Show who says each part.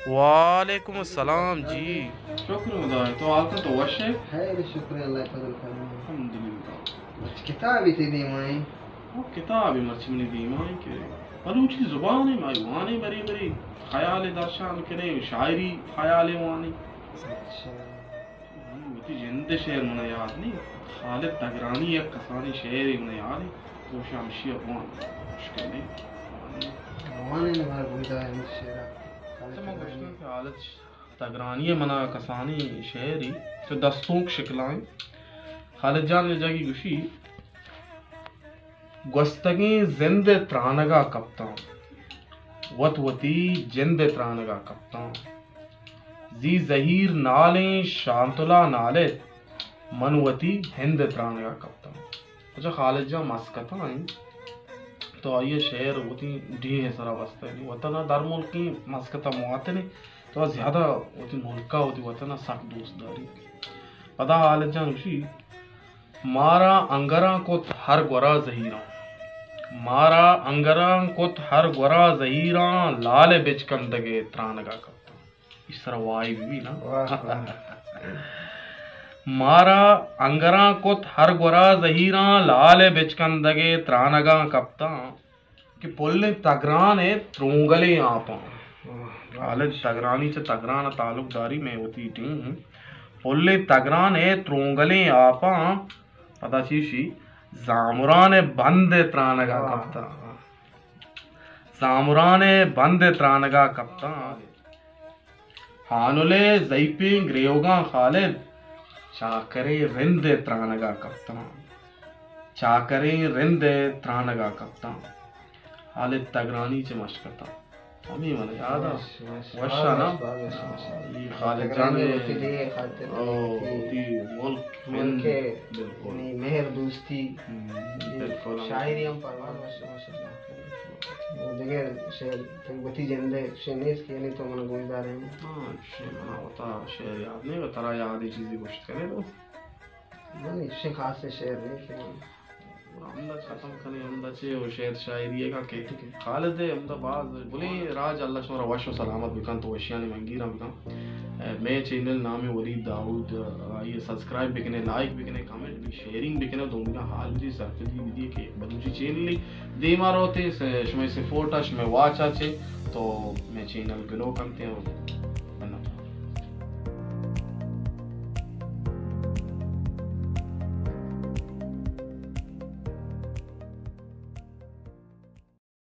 Speaker 1: वालेकुम अस्सलाम जी।
Speaker 2: शुक्र खुदा है तो आलता तो वश है।
Speaker 3: खैर शुक्र अल्लाह फजल करना।
Speaker 2: अल्हम्दुलिल्लाह।
Speaker 3: किताब ही थी माई
Speaker 2: वो किताब मर्ची में दी माई के बलूची जुबान है माई वानी बरी बरी ख्याल दर्शान करे शायरी ख्याल वानी।
Speaker 3: अच्छा
Speaker 2: मुझे जिंदे शेर मना याद नहीं खालिद तगरानी एक कसानी शेर मना याद है तो शामशी अफवान मुश्किल नहीं
Speaker 3: वाने ने मार बुदा है मुशरा
Speaker 2: हालत तगरानी मना कसानी शेरी तो दस्तूक शिकलाएं खालिद जान ले जागी गुशी गस्तगी जिंद त्रानगा कप्तान वतवती जिंद त्रानगा कप्तान जी जहीर नाले शांतुला नाले मनवती हिंद त्रानगा कप्तान। अच्छा खालिद जा मस्कता आई तो आइए शेर होती डी है सारा बस्ता नहीं वतना दर मुल्की मस्कता मुआते नहीं तो ज्यादा होती मुल्का होती वतना सख्त दोस्तदारी पता खालिद जान उसी मारा अंगरा को हर गोरा जहीरा मारा अंगरा को हर गोरा जहीरा लाल बिचकंदगे त्रानगा कप्तान। इस तरह वाई भी ना मारा अंगरा को हर गोरा जहीरा लाल बिचकंदगे त्रानगा कप्तान कि पुल्ले तगरान त्रोंगले आपा हालत तगरानी से तगरान ताल्लुकदारी में होती थी पुल्ले तगरान त्रोंगले आपा पता चीशी जामुरान बंद त्रानगा कप्तान जामुरान बंद त्रानगा कप्तान हानुले जैपे ग्रेयोगा खालिद चाकरे रिंद त्रानगा कप्तान चाकरे रिंद त्रानगा कप्तान खालिद तगरानी से मशकता हमें मन याद वशा ना ये खालिद जाने मुल्क में बिल्कुल
Speaker 3: मेहर दोस्ती
Speaker 2: बिल्कुल
Speaker 3: शायरी हम परवार माशाल्लाह वो देखे शेर तो बती जंदे शेनेस के नहीं तो मन गोईदार है
Speaker 2: हाँ शेर बना होता शेर याद नहीं बता याद ही चीज़ें कुछ करे तो
Speaker 3: नहीं शेर खास से शेर नहीं कि
Speaker 2: हमदा खत्म करने हमदा चे और शेर शायरी का कहते के खालिद हमदा बाज बोले राज अल्लाह शोरा वश सलामत बिकन तो वशियाने मंगीरा बिकन मैं चैनल नाम है वलीद दाऊद ये सब्सक्राइब बिकने लाइक बिकने कमेंट भी शेयरिंग बिकने दोंगा हाल जी सरफदी विधि के बदूजी चैनल दे मारोते शमे से फोटा शमे वाचा चे तो मैं चैनल ग्लो करते हैं